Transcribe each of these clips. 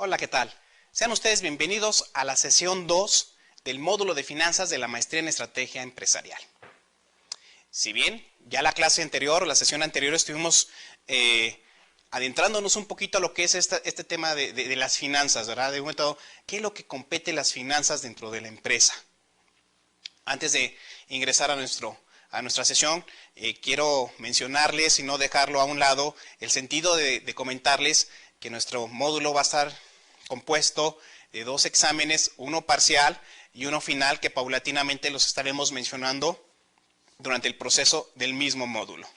Hola, ¿qué tal? Sean ustedes bienvenidos a la sesión 2 del módulo de finanzas de la maestría en estrategia empresarial. Si bien ya la clase anterior o la sesión anterior estuvimos adentrándonos un poquito a lo que es este tema de las finanzas, ¿verdad? De un momento, ¿qué es lo que compete las finanzas dentro de la empresa? Antes de ingresar a nuestra sesión, quiero mencionarles y no dejarlo a un lado el sentido de comentarles que nuestro módulo va a estar compuesto de 2 exámenes, uno parcial y uno final, que paulatinamente los estaremos mencionando durante el proceso del mismo módulo.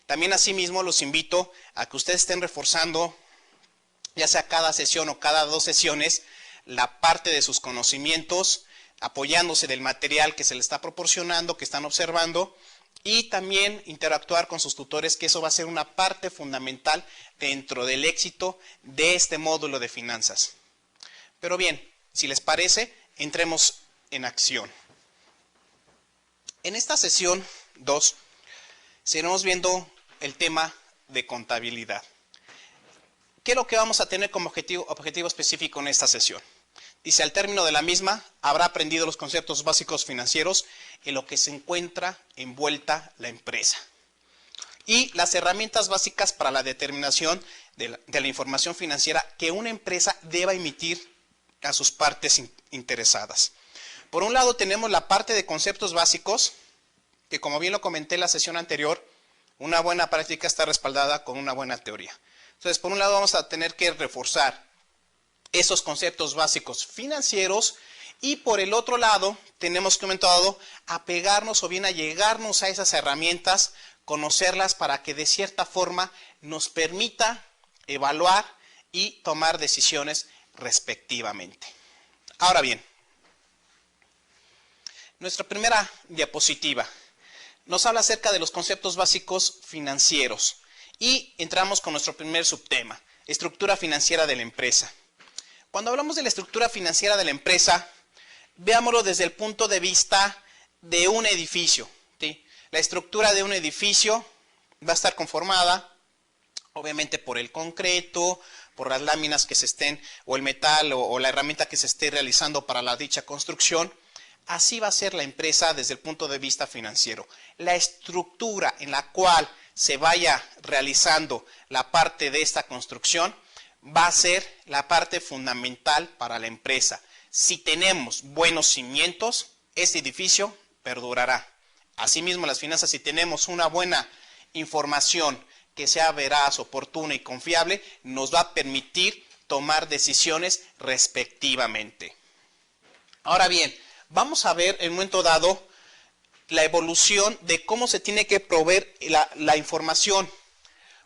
También asimismo los invito a que ustedes estén reforzando, ya sea cada sesión o cada 2 sesiones, la parte de sus conocimientos, apoyándose del material que se les está proporcionando, que están observando, y también interactuar con sus tutores, que eso va a ser una parte fundamental dentro del éxito de este módulo de finanzas. Pero bien, si les parece, entremos en acción. En esta sesión 2, seguiremos viendo el tema de contabilidad. ¿Qué es lo que vamos a tener como objetivo específico en esta sesión? Dice, al término de la misma, habrá aprendido los conceptos básicos financieros en lo que se encuentra envuelta la empresa y las herramientas básicas para la determinación de la información financiera que una empresa deba emitir a sus partes interesadas. Por un lado tenemos la parte de conceptos básicos, que como bien lo comenté en la sesión anterior, una buena práctica está respaldada con una buena teoría. Entonces, por un lado vamos a tener que reforzar esos conceptos básicos financieros, y por el otro lado tenemos que apegarnos o bien allegarnos a esas herramientas, conocerlas para que de cierta forma nos permita evaluar y tomar decisiones respectivamente. Ahora bien, nuestra primera diapositiva nos habla acerca de los conceptos básicos financieros y entramos con nuestro primer subtema, estructura financiera de la empresa. Cuando hablamos de la estructura financiera de la empresa, veámoslo desde el punto de vista de un edificio, ¿sí? La estructura de un edificio va a estar conformada, obviamente, por el concreto, por las láminas que se estén, o el metal, o la herramienta que se esté realizando para la dicha construcción. Así va a ser la empresa desde el punto de vista financiero. La estructura en la cual se vaya realizando la parte de esta construcción va a ser la parte fundamental para la empresa. Si tenemos buenos cimientos, este edificio perdurará. Asimismo, las finanzas, si tenemos una buena información que sea veraz, oportuna y confiable, nos va a permitir tomar decisiones respectivamente. Ahora bien, vamos a ver en un momento dado la evolución de cómo se tiene que proveer la información.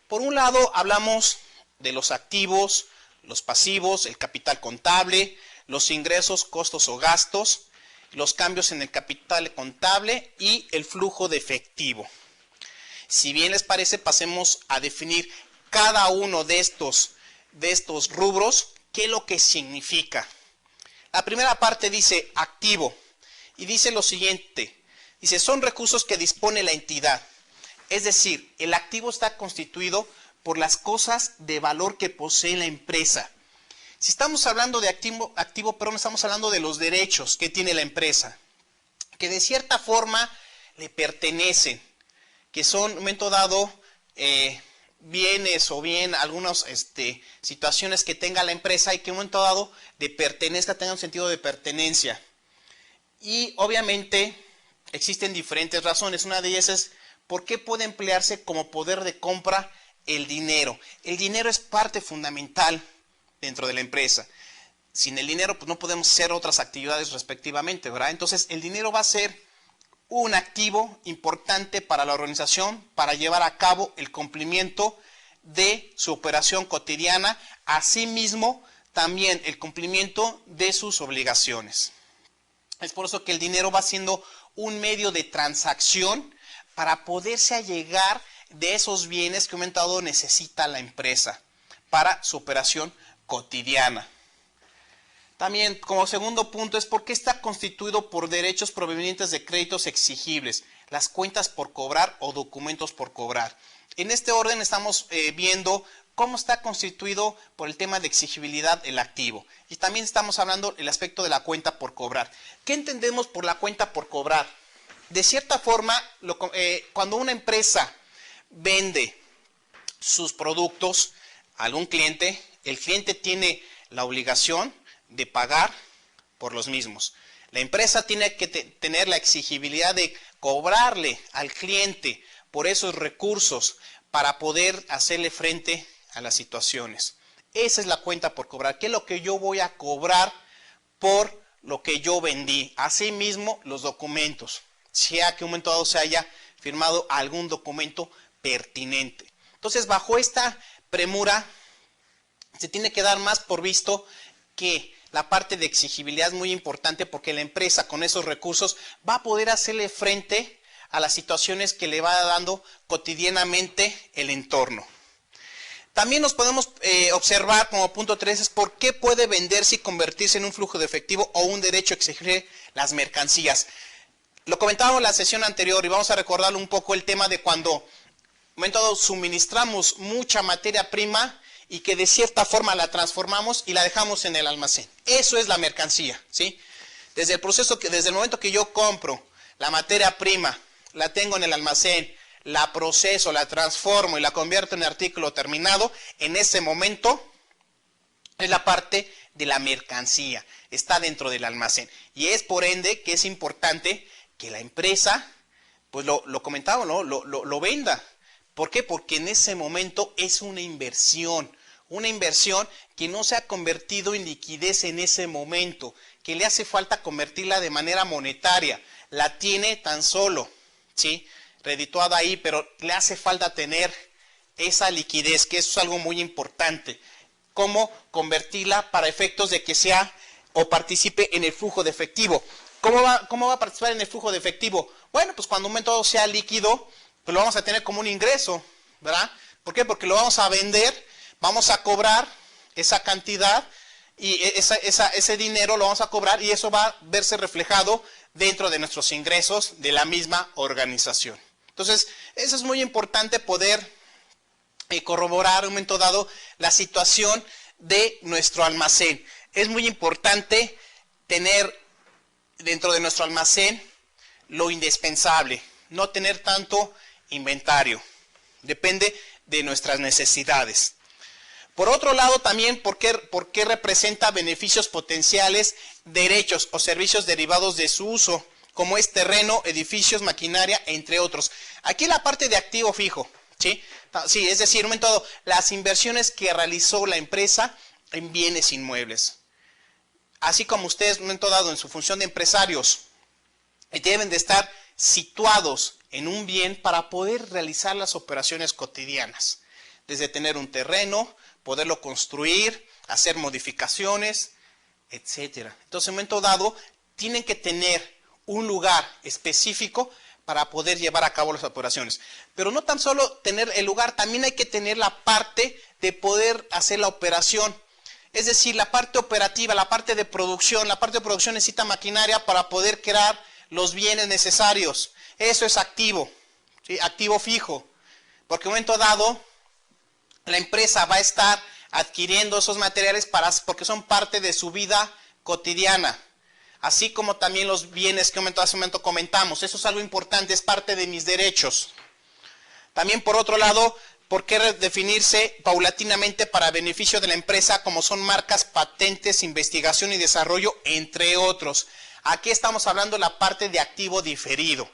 Por un lado, hablamos de los activos, los pasivos, el capital contable, los ingresos, costos o gastos, los cambios en el capital contable y el flujo de efectivo. Si bien les parece, pasemos a definir cada uno de estos rubros, qué es lo que significa. La primera parte dice activo y dice lo siguiente, dice, son recursos que dispone la entidad. Es decir, el activo está constituido por las cosas de valor que posee la empresa. Si estamos hablando de activo, pero no estamos hablando de los derechos que tiene la empresa, que de cierta forma le pertenecen, que son, en un momento dado, bienes o bien algunas situaciones que tenga la empresa y que en un momento dado tenga un sentido de pertenencia. Y obviamente existen diferentes razones. Una de ellas es por qué puede emplearse como poder de compra el dinero. El dinero es parte fundamental dentro de la empresa. Sin el dinero, pues no podemos hacer otras actividades respectivamente, ¿verdad? Entonces, el dinero va a ser un activo importante para la organización para llevar a cabo el cumplimiento de su operación cotidiana, asimismo también el cumplimiento de sus obligaciones. Es por eso que el dinero va siendo un medio de transacción para poderse allegar de esos bienes que un momento dado necesita la empresa para su operación cotidiana. También, como segundo punto, es porque está constituido por derechos provenientes de créditos exigibles, las cuentas por cobrar o documentos por cobrar. En este orden estamos viendo cómo está constituido por el tema de exigibilidad el activo. Y también estamos hablando del aspecto de la cuenta por cobrar. ¿Qué entendemos por la cuenta por cobrar? De cierta forma, cuando una empresa vende sus productos a algún cliente, el cliente tiene la obligación de pagar por los mismos. La empresa tiene que tener la exigibilidad de cobrarle al cliente por esos recursos para poder hacerle frente a las situaciones. Esa es la cuenta por cobrar. ¿Qué es lo que yo voy a cobrar por lo que yo vendí? Asimismo, los documentos. Sea que en un momento dado se haya firmado algún documento pertinente. Entonces, bajo esta premura, se tiene que dar más por visto que la parte de exigibilidad es muy importante porque la empresa con esos recursos va a poder hacerle frente a las situaciones que le va dando cotidianamente el entorno. También nos podemos observar como punto 3 es por qué puede venderse y convertirse en un flujo de efectivo o un derecho a exigir las mercancías. Lo comentábamos en la sesión anterior y vamos a recordarlo un poco el tema de cuando en un momento dado suministramos mucha materia prima y que de cierta forma la transformamos y la dejamos en el almacén. Eso es la mercancía, ¿sí? Desde el momento que yo compro la materia prima, la tengo en el almacén, la proceso, la transformo y la convierto en artículo terminado, en ese momento es la parte de la mercancía, está dentro del almacén. Y es por ende que es importante que la empresa, pues lo comentaba, ¿no? lo venda. ¿Por qué? Porque en ese momento es una inversión que no se ha convertido en liquidez en ese momento, que le hace falta convertirla de manera monetaria. La tiene tan solo, ¿sí?, redituada ahí, pero le hace falta tener esa liquidez, que eso es algo muy importante. ¿Cómo convertirla para efectos de que sea o participe en el flujo de efectivo? ¿Cómo va a participar en el flujo de efectivo? Bueno, pues cuando un momento sea líquido, pues lo vamos a tener como un ingreso, ¿verdad? ¿Por qué? Porque lo vamos a vender, vamos a cobrar esa cantidad y ese dinero lo vamos a cobrar y eso va a verse reflejado dentro de nuestros ingresos de la misma organización. Entonces, eso es muy importante poder corroborar en un momento dado la situación de nuestro almacén. Es muy importante tener dentro de nuestro almacén lo indispensable, no tener tanto inventario. Depende de nuestras necesidades. Por otro lado, también, ¿por qué representa beneficios potenciales, derechos o servicios derivados de su uso, como es terreno, edificios, maquinaria, entre otros? Aquí la parte de activo fijo, ¿sí? Sí, es decir, en un momento dado, las inversiones que realizó la empresa en bienes inmuebles. Así como ustedes, en un momento dado, en su función de empresarios, deben de estar situados en un bien para poder realizar las operaciones cotidianas. Desde tener un terreno, poderlo construir, hacer modificaciones, etcétera. Entonces, en un momento dado, tienen que tener un lugar específico para poder llevar a cabo las operaciones. Pero no tan solo tener el lugar, también hay que tener la parte de poder hacer la operación. Es decir, la parte operativa, la parte de producción. La parte de producción necesita maquinaria para poder crear los bienes necesarios. Eso es activo, ¿sí? Activo fijo. Porque en un momento dado, la empresa va a estar adquiriendo esos materiales porque son parte de su vida cotidiana. Así como también los bienes que hace un momento comentamos. Eso es algo importante, es parte de mis derechos. También, por otro lado, ¿por qué definirse paulatinamente para beneficio de la empresa como son marcas, patentes, investigación y desarrollo, entre otros? Aquí estamos hablando de la parte de activo diferido.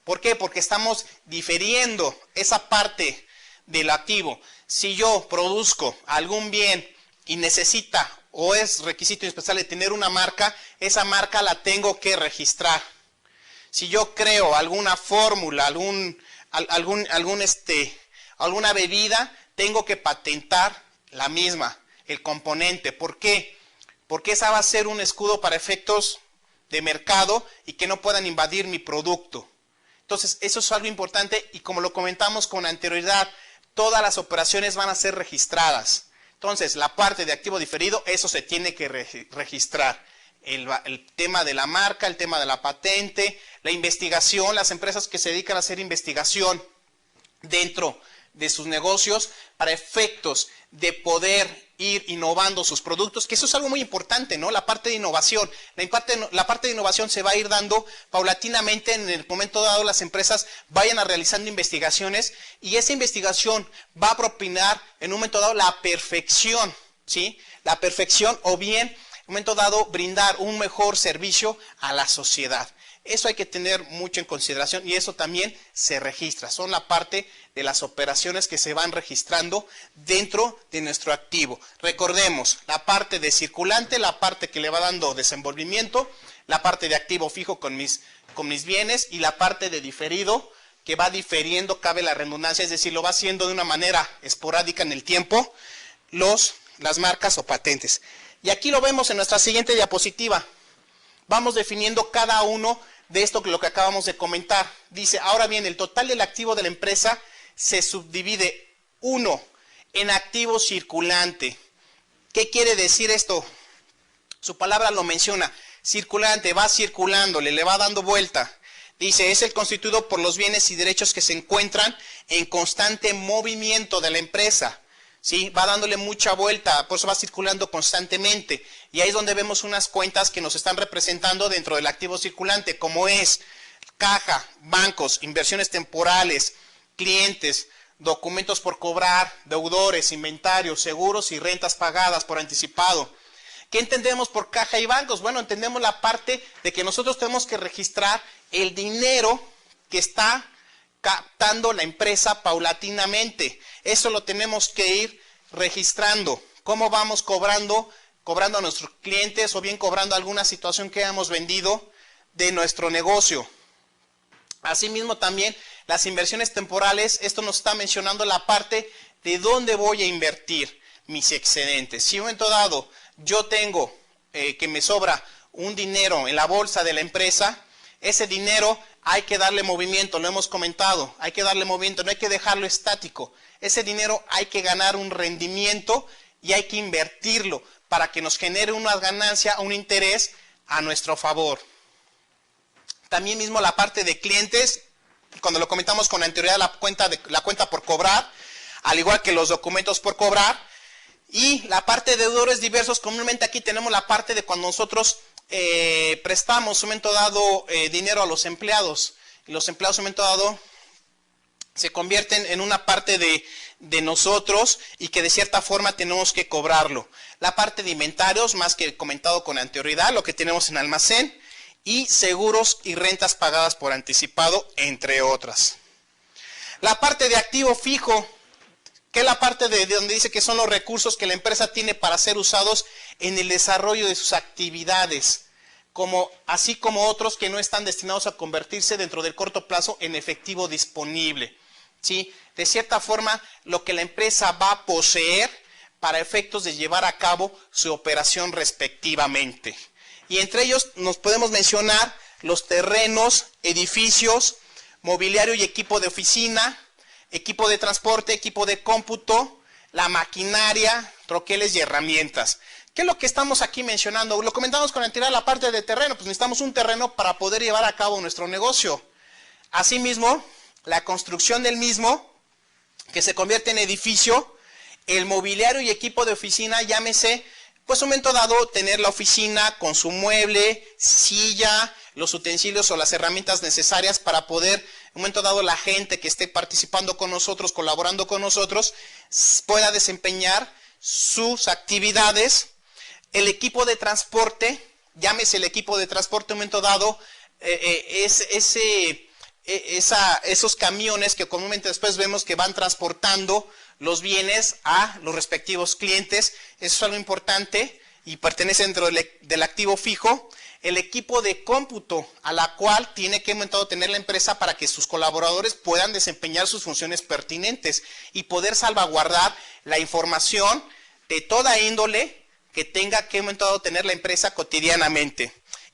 ¿Por qué? Porque estamos diferiendo esa parte del activo. Si yo produzco algún bien y necesita o es requisito indispensable tener una marca, esa marca la tengo que registrar. Si yo creo alguna fórmula, alguna bebida, tengo que patentar la misma, el componente. ¿Por qué? Porque esa va a ser un escudo para efectos de mercado y que no puedan invadir mi producto. Entonces, eso es algo importante y como lo comentamos con anterioridad, todas las operaciones van a ser registradas. Entonces, la parte de activo diferido, eso se tiene que registrar. El tema de la marca, el tema de la patente, la investigación, las empresas que se dedican a hacer investigación dentro de sus negocios para efectos de poder ir innovando sus productos, que eso es algo muy importante, ¿no? La parte de innovación. La parte de innovación se va a ir dando paulatinamente. En el momento dado las empresas vayan a realizando investigaciones y esa investigación va a propinar en un momento dado la perfección, ¿sí? La perfección, o bien en un momento dado brindar un mejor servicio a la sociedad. Eso hay que tener mucho en consideración y eso también se registra. Son la parte de las operaciones que se van registrando dentro de nuestro activo. Recordemos, la parte de circulante, la parte que le va dando desenvolvimiento, la parte de activo fijo con mis bienes y la parte de diferido que va diferiendo, cabe la redundancia, es decir, lo va haciendo de una manera esporádica en el tiempo, las marcas o patentes. Y aquí lo vemos en nuestra siguiente diapositiva. Vamos definiendo cada uno de esto que lo que acabamos de comentar. Dice, ahora bien, el total del activo de la empresa se subdivide, 1, en activo circulante. ¿Qué quiere decir esto? Su palabra lo menciona, circulante, va circulando, le va dando vuelta. Dice, es el constituido por los bienes y derechos que se encuentran en constante movimiento de la empresa. ¿Sí? Va dándole mucha vuelta, por eso va circulando constantemente. Y ahí es donde vemos unas cuentas que nos están representando dentro del activo circulante, como es caja, bancos, inversiones temporales, clientes, documentos por cobrar, deudores, inventarios, seguros y rentas pagadas por anticipado. ¿Qué entendemos por caja y bancos? Bueno, entendemos la parte de que nosotros tenemos que registrar el dinero que está captando la empresa paulatinamente. Eso lo tenemos que ir registrando. ¿Cómo vamos cobrando a nuestros clientes o bien cobrando alguna situación que hayamos vendido de nuestro negocio? Asimismo también las inversiones temporales, esto nos está mencionando la parte de dónde voy a invertir mis excedentes. Si en un momento dado yo tengo que me sobra un dinero en la bolsa de la empresa, ese dinero hay que darle movimiento, lo hemos comentado, hay que darle movimiento, no hay que dejarlo estático. Ese dinero hay que ganar un rendimiento y hay que invertirlo para que nos genere una ganancia, un interés a nuestro favor. También mismo la parte de clientes, cuando lo comentamos con anterioridad, la cuenta por cobrar, al igual que los documentos por cobrar. Y la parte de deudores diversos, comúnmente aquí tenemos la parte de cuando nosotros prestamos un momento dado dinero a los empleados. Y los empleados un momento dado se convierten en una parte de nosotros y que de cierta forma tenemos que cobrarlo. La parte de inventarios, más que comentado con anterioridad, lo que tenemos en almacén, y seguros y rentas pagadas por anticipado, entre otras. La parte de activo fijo, que es la parte de donde dice que son los recursos que la empresa tiene para ser usados en el desarrollo de sus actividades, así como otros que no están destinados a convertirse dentro del corto plazo en efectivo disponible. ¿Sí? De cierta forma, lo que la empresa va a poseer para efectos de llevar a cabo su operación respectivamente. Y entre ellos nos podemos mencionar los terrenos, edificios, mobiliario y equipo de oficina, equipo de transporte, equipo de cómputo, la maquinaria, troqueles y herramientas. ¿Qué es lo que estamos aquí mencionando? Lo comentamos con anterioridad, la parte de terreno, pues necesitamos un terreno para poder llevar a cabo nuestro negocio. Asimismo, la construcción del mismo, que se convierte en edificio, el mobiliario y equipo de oficina, llámese, pues un momento dado, tener la oficina con su mueble, silla, los utensilios o las herramientas necesarias para poder, un momento dado, la gente que esté participando con nosotros, colaborando con nosotros, pueda desempeñar sus actividades. El equipo de transporte, llámese el equipo de transporte, un momento dado, esos camiones que comúnmente después vemos que van transportando los bienes a los respectivos clientes. Eso es algo importante y pertenece dentro del activo fijo. El equipo de cómputo, a la cual tiene que tener la empresa para que sus colaboradores puedan desempeñar sus funciones pertinentes y poder salvaguardar la información de toda índole que tenga que tener la empresa cotidianamente.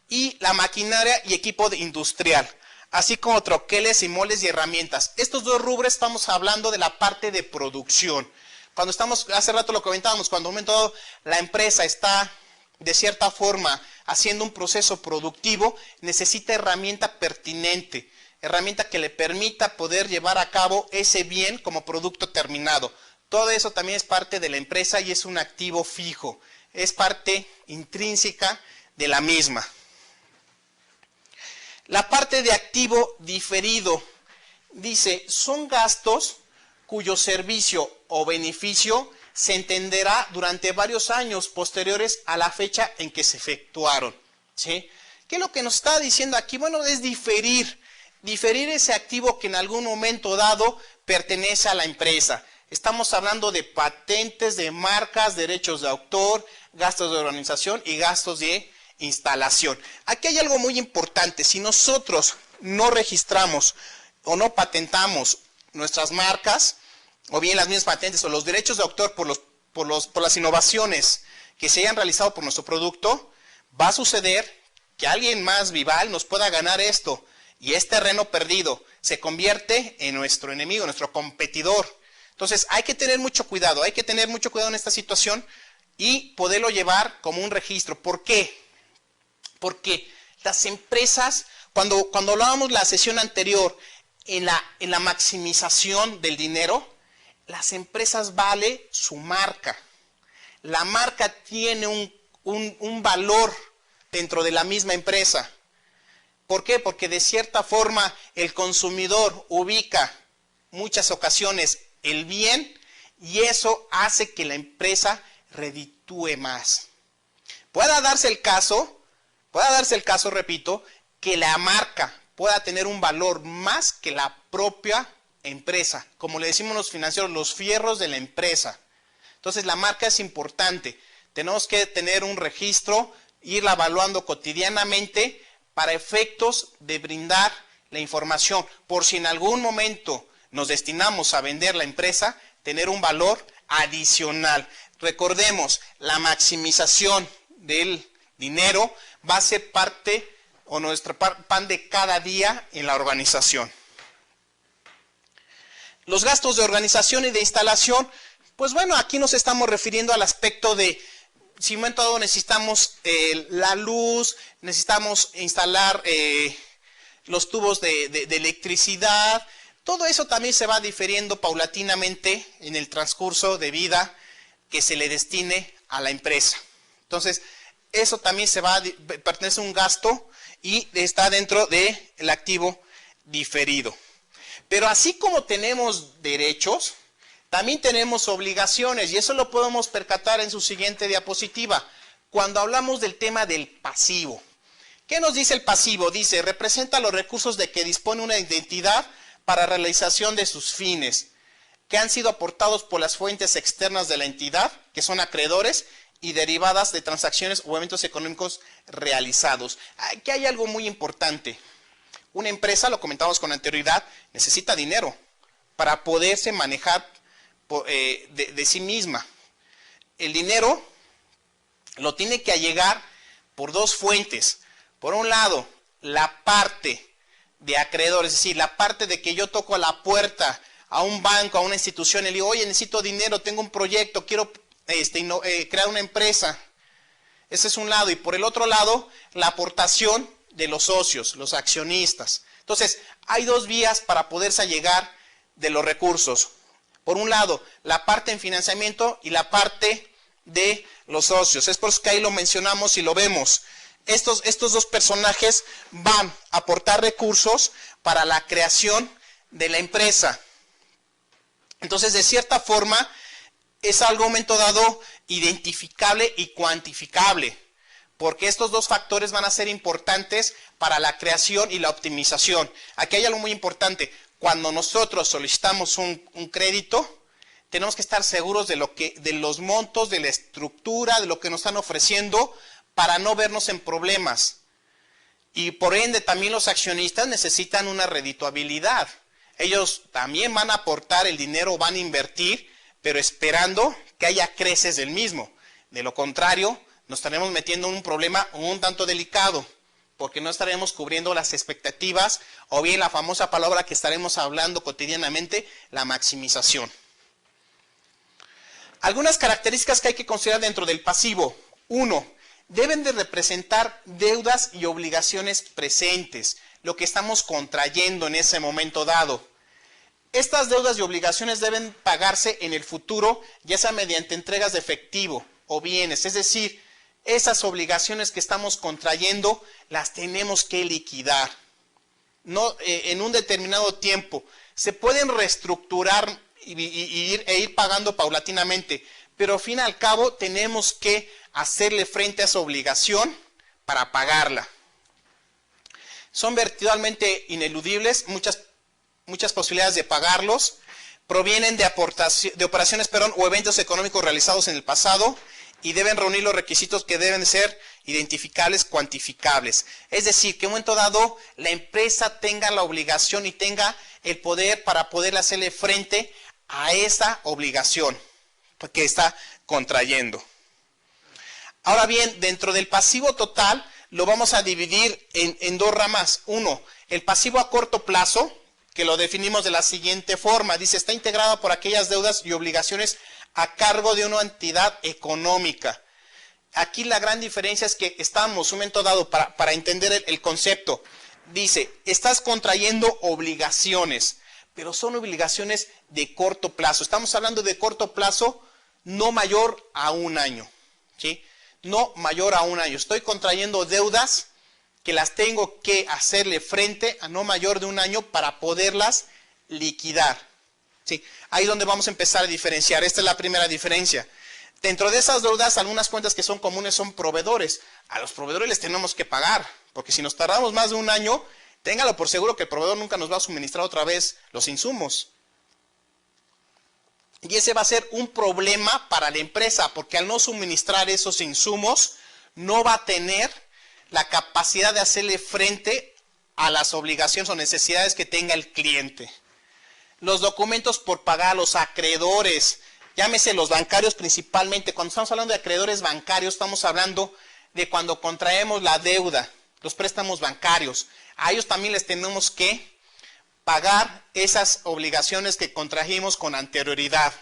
Y la maquinaria y equipo industrial, así como troqueles y moldes y herramientas. Estos dos rubros estamos hablando de la parte de producción. Cuando hace rato lo comentábamos, cuando un momento dado la empresa está de cierta forma haciendo un proceso productivo, necesita herramienta pertinente. herramienta que le permita poder llevar a cabo ese bien como producto terminado. Todo eso también es parte de la empresa y es un activo fijo, es parte intrínseca de la misma. La parte de activo diferido dice, son gastos cuyo servicio o beneficio se entenderá durante varios años posteriores a la fecha en que se efectuaron, ¿sí? ¿Qué es lo que nos está diciendo aquí? Bueno, es diferir ese activo que en algún momento dado pertenece a la empresa. Estamos hablando de patentes, de marcas, derechos de autor, gastos de organización y gastos de instalación. Aquí hay algo muy importante. Si nosotros no registramos o no patentamos nuestras marcas, o bien las mismas patentes o los derechos de autor por las innovaciones que se hayan realizado por nuestro producto, va a suceder que alguien más vival nos pueda ganar esto y este terreno perdido se convierte en nuestro enemigo, nuestro competidor. Entonces hay que tener mucho cuidado en esta situación y poderlo llevar como un registro. ¿Por qué? Porque las empresas, cuando hablábamos la sesión anterior en la maximización del dinero, las empresas vale su marca. La marca tiene un valor dentro de la misma empresa. ¿Por qué? Porque de cierta forma el consumidor ubica muchas ocasiones el bien y eso hace que la empresa reditúe más. Pueda darse el caso, repito, que la marca pueda tener un valor más que la propia empresa. Como le decimos los financieros, los fierros de la empresa. Entonces la marca es importante. Tenemos que tener un registro, irla evaluando cotidianamente para efectos de brindar la información. Por si en algún momento nos destinamos a vender la empresa, tener un valor adicional. Recordemos, la maximización del dinero va a ser parte o nuestro pan de cada día en la organización. Los gastos de organización y de instalación, pues bueno, aquí nos estamos refiriendo al aspecto de, si en un momento dado necesitamos la luz, necesitamos instalar los tubos de electricidad, todo eso también se va difiriendo paulatinamente en el transcurso de vida que se le destine a la empresa. Entonces, eso también pertenece a un gasto y está dentro del activo diferido. Pero así como tenemos derechos, también tenemos obligaciones y eso lo podemos percatar en su siguiente diapositiva. Cuando hablamos del tema del pasivo. ¿Qué nos dice el pasivo? Dice, representa los recursos de que dispone una entidad para realización de sus fines, que han sido aportados por las fuentes externas de la entidad, que son acreedores y derivadas de transacciones o eventos económicos realizados. Aquí hay algo muy importante. Una empresa, lo comentamos con anterioridad, necesita dinero para poderse manejar de sí misma. El dinero lo tiene que allegar por dos fuentes. Por un lado, la parte de acreedor, es decir, la parte de que yo toco a la puerta a un banco, a una institución, y le digo, oye, necesito dinero, tengo un proyecto, quiero crear una empresa. Ese es un lado. Y por el otro lado, la aportación de los socios, los accionistas. Entonces, hay dos vías para poderse allegar de los recursos. Por un lado, la parte en financiamiento y la parte de los socios. Es por eso que ahí lo mencionamos y lo vemos. Estos dos personajes van a aportar recursos para la creación de la empresa. Entonces, de cierta forma, es algo en momento dado identificable y cuantificable, porque estos dos factores van a ser importantes para la creación y la optimización. Aquí hay algo muy importante. Cuando nosotros solicitamos un crédito, tenemos que estar seguros de los montos, de la estructura, de lo que nos están ofreciendo, para no vernos en problemas. Y por ende también los accionistas necesitan una redituabilidad. Ellos también van a aportar el dinero, van a invertir, pero esperando que haya creces del mismo. De lo contrario, nos estaremos metiendo en un problema un tanto delicado, porque no estaremos cubriendo las expectativas, o bien la famosa palabra que estaremos hablando cotidianamente, la maximización. Algunas características que hay que considerar dentro del pasivo. 1. Deben de representar deudas y obligaciones presentes. lo que estamos contrayendo en ese momento dado. Estas deudas y obligaciones deben pagarse en el futuro, ya sea mediante entregas de efectivo o bienes. Es decir, esas obligaciones que estamos contrayendo las tenemos que liquidar. No, en un determinado tiempo. Se pueden reestructurar e ir pagando paulatinamente, pero al fin y al cabo tenemos que hacerle frente a esa obligación para pagarla. Son virtualmente ineludibles, muchas posibilidades de pagarlos, provienen de operaciones o eventos económicos realizados en el pasado y deben reunir los requisitos que deben ser identificables, cuantificables. Es decir, que en un momento dado la empresa tenga la obligación y tenga el poder para poder hacerle frente a esa obligación que está contrayendo. Ahora bien, dentro del pasivo total lo vamos a dividir en dos ramas. Uno, el pasivo a corto plazo, que lo definimos de la siguiente forma. Dice, está integrado por aquellas deudas y obligaciones a cargo de una entidad económica. Aquí la gran diferencia es que estamos, un momento dado, para entender el concepto, dice, estás contrayendo obligaciones, pero son obligaciones de corto plazo. Estamos hablando de corto plazo, no mayor a un año, ¿sí? No mayor a un año. Estoy contrayendo deudas que las tengo que hacerle frente a no mayor de un año para poderlas liquidar, ¿sí? Ahí es donde vamos a empezar a diferenciar. Esta es la primera diferencia. Dentro de esas deudas, algunas cuentas que son comunes son proveedores. A los proveedores les tenemos que pagar, porque si nos tardamos más de un año, téngalo por seguro que el proveedor nunca nos va a suministrar otra vez los insumos. Y ese va a ser un problema para la empresa, porque al no suministrar esos insumos, no va a tener la capacidad de hacerle frente a las obligaciones o necesidades que tenga el cliente. Los documentos por pagar a los acreedores, llámese los bancarios principalmente. Cuando estamos hablando de acreedores bancarios, estamos hablando de cuando contraemos la deuda, los préstamos bancarios. A ellos también les tenemos que pagar esas obligaciones que contrajimos con anterioridad.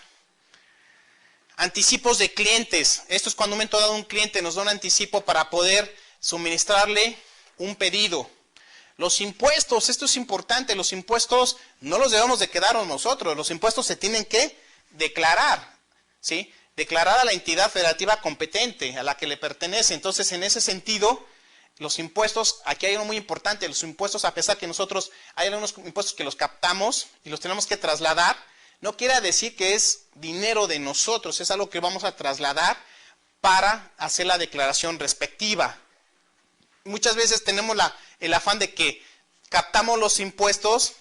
Anticipos de clientes. Esto es cuando un momento dado un cliente nos da un anticipo para poder suministrarle un pedido. Los impuestos, esto es importante, los impuestos no los debemos de quedarnos nosotros, los impuestos se tienen que declarar, ¿sí? Declarar a la entidad federativa competente, a la que le pertenece. Entonces, en ese sentido, los impuestos, aquí hay algo muy importante, los impuestos, a pesar que nosotros, hay algunos impuestos que los captamos y los tenemos que trasladar, no quiere decir que es dinero de nosotros, es algo que vamos a trasladar para hacer la declaración respectiva. Muchas veces tenemos el afán de que captamos los impuestos,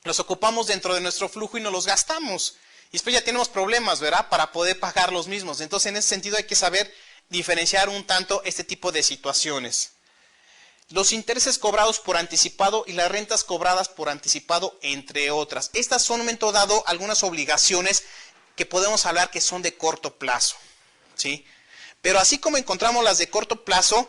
los ocupamos dentro de nuestro flujo y no los gastamos. Y después ya tenemos problemas, ¿verdad?, para poder pagar los mismos. Entonces, en ese sentido hay que saber diferenciar un tanto este tipo de situaciones. Los intereses cobrados por anticipado y las rentas cobradas por anticipado, entre otras. Estas son, en un momento dado, algunas obligaciones que podemos hablar que son de corto plazo, ¿sí? Pero así como encontramos las de corto plazo,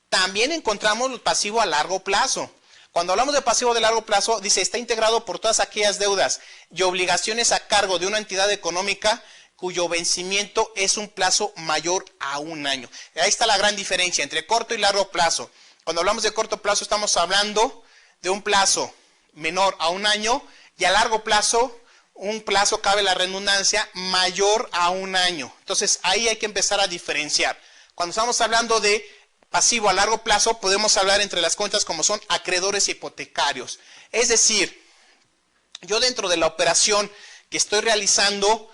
también encontramos el pasivo a largo plazo. Cuando hablamos de pasivo de largo plazo, dice, está integrado por todas aquellas deudas y obligaciones a cargo de una entidad económica cuyo vencimiento es un plazo mayor a un año. Ahí está la gran diferencia entre corto y largo plazo. Cuando hablamos de corto plazo, estamos hablando de un plazo menor a un año y a largo plazo, un plazo, cabe la redundancia, mayor a un año. Entonces, ahí hay que empezar a diferenciar. Cuando estamos hablando de pasivo a largo plazo, podemos hablar entre las cuentas como son acreedores hipotecarios. Es decir, yo dentro de la operación que estoy realizando,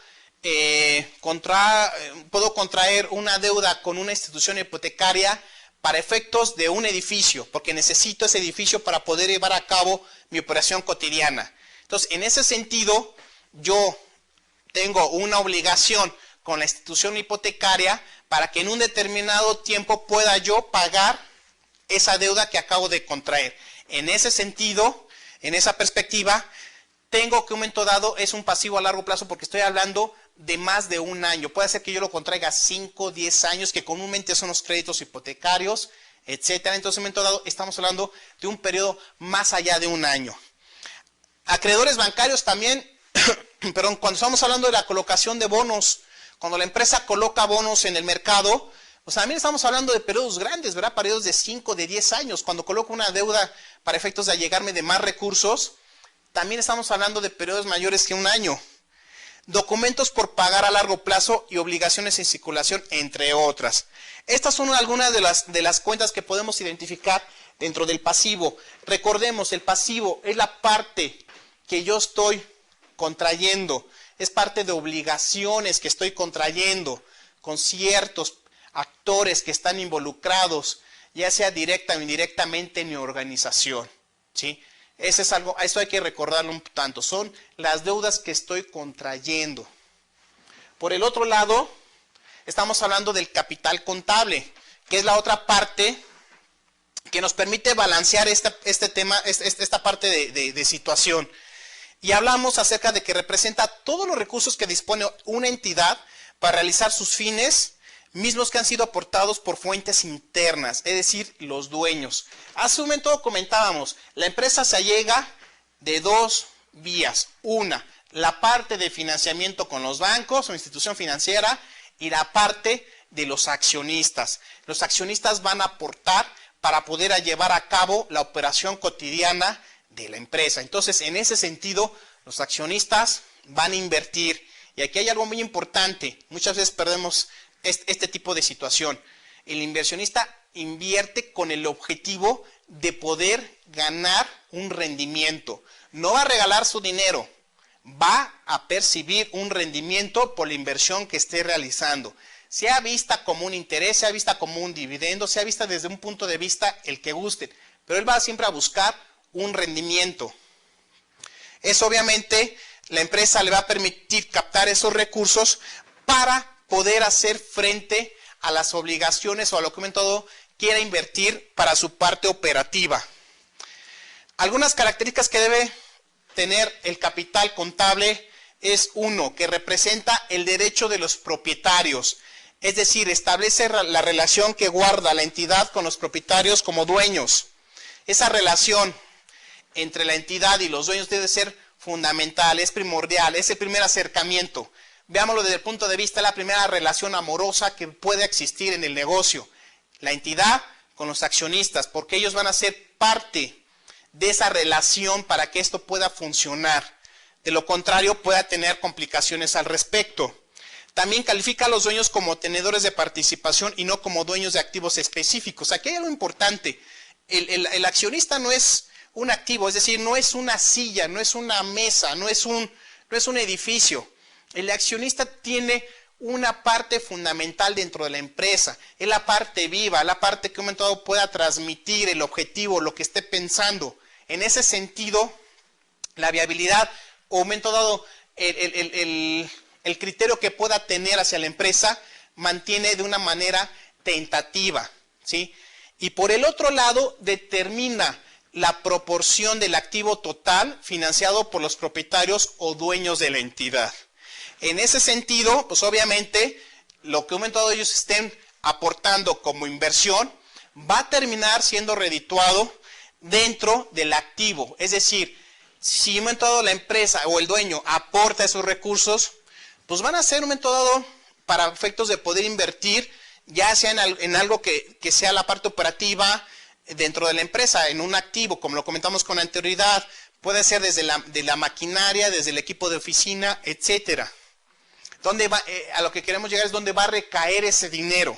puedo contraer una deuda con una institución hipotecaria para efectos de un edificio, porque necesito ese edificio para poder llevar a cabo mi operación cotidiana. Entonces, en ese sentido, yo tengo una obligación con la institución hipotecaria para que en un determinado tiempo pueda yo pagar esa deuda que acabo de contraer. En ese sentido, en esa perspectiva, tengo que un momento dado es un pasivo a largo plazo porque estoy hablando de más de un año. Puede ser que yo lo contraiga 5, 10 años, que comúnmente son los créditos hipotecarios, etcétera. Entonces, en un momento dado, estamos hablando de un periodo más allá de un año. Acreedores bancarios también, perdón, cuando estamos hablando de la colocación de bonos, cuando la empresa coloca bonos en el mercado, O sea, también estamos hablando de periodos grandes, ¿verdad? Periodos de 5, de 10 años. Cuando coloco una deuda para efectos de allegarme de más recursos, también estamos hablando de periodos mayores que un año. Documentos por pagar a largo plazo y obligaciones en circulación, entre otras. Estas son algunas de las cuentas que podemos identificar dentro del pasivo. Recordemos, el pasivo es la parte que yo estoy contrayendo, es parte de obligaciones que estoy contrayendo con ciertos actores que están involucrados, ya sea directa o indirectamente en mi organización, ¿sí? Eso es algo, esto hay que recordarlo un tanto, son las deudas que estoy contrayendo. Por el otro lado, estamos hablando del capital contable, que es la otra parte que nos permite balancear este tema, esta parte de situación. Y hablamos acerca de que representa todos los recursos que dispone una entidad para realizar sus fines, mismos que han sido aportados por fuentes internas, es decir, los dueños. Hace un momento comentábamos, la empresa se allega de dos vías. Una, la parte de financiamiento con los bancos o institución financiera, y la parte de los accionistas. Los accionistas van a aportar para poder llevar a cabo la operación cotidiana de la empresa. Entonces, en ese sentido, los accionistas van a invertir. Y aquí hay algo muy importante. Muchas veces perdemos este tipo de situación. El inversionista invierte con el objetivo de poder ganar un rendimiento. No va a regalar su dinero, va a percibir un rendimiento por la inversión que esté realizando. Sea vista como un interés, sea vista como un dividendo, sea vista desde un punto de vista el que guste, pero él va siempre a buscar un rendimiento. Eso obviamente la empresa le va a permitir captar esos recursos para poder hacer frente a las obligaciones o a lo que todo quiera invertir para su parte operativa. Algunas características que debe tener el capital contable es uno, que representa el derecho de los propietarios, es decir, establece la relación que guarda la entidad con los propietarios como dueños. Esa relación entre la entidad y los dueños debe ser fundamental, es primordial, es el primer acercamiento. Veámoslo desde el punto de vista de la primera relación amorosa que puede existir en el negocio. La entidad con los accionistas, porque ellos van a ser parte de esa relación para que esto pueda funcionar. De lo contrario, pueda tener complicaciones al respecto. También califica a los dueños como tenedores de participación y no como dueños de activos específicos. Aquí hay algo importante. El accionista no es un activo, es decir, no es una silla, no es una mesa, no es un edificio. El accionista tiene una parte fundamental dentro de la empresa, es la parte viva, es la parte que un momento dado pueda transmitir el objetivo, lo que esté pensando. En ese sentido, la viabilidad o un momento dado el criterio que pueda tener hacia la empresa mantiene de una manera tentativa, ¿sí? Y por el otro lado, determina la proporción del activo total financiado por los propietarios o dueños de la entidad. En ese sentido, pues obviamente, lo que un momento dado ellos estén aportando como inversión va a terminar siendo redituado dentro del activo. Es decir, si un momento dado la empresa o el dueño aporta esos recursos, pues van a ser un momento dado para efectos de poder invertir, ya sea en algo que sea la parte operativa dentro de la empresa, en un activo, como lo comentamos con anterioridad, puede ser desde la maquinaria, desde el equipo de oficina, etcétera. A lo que queremos llegar es dónde va a recaer ese dinero.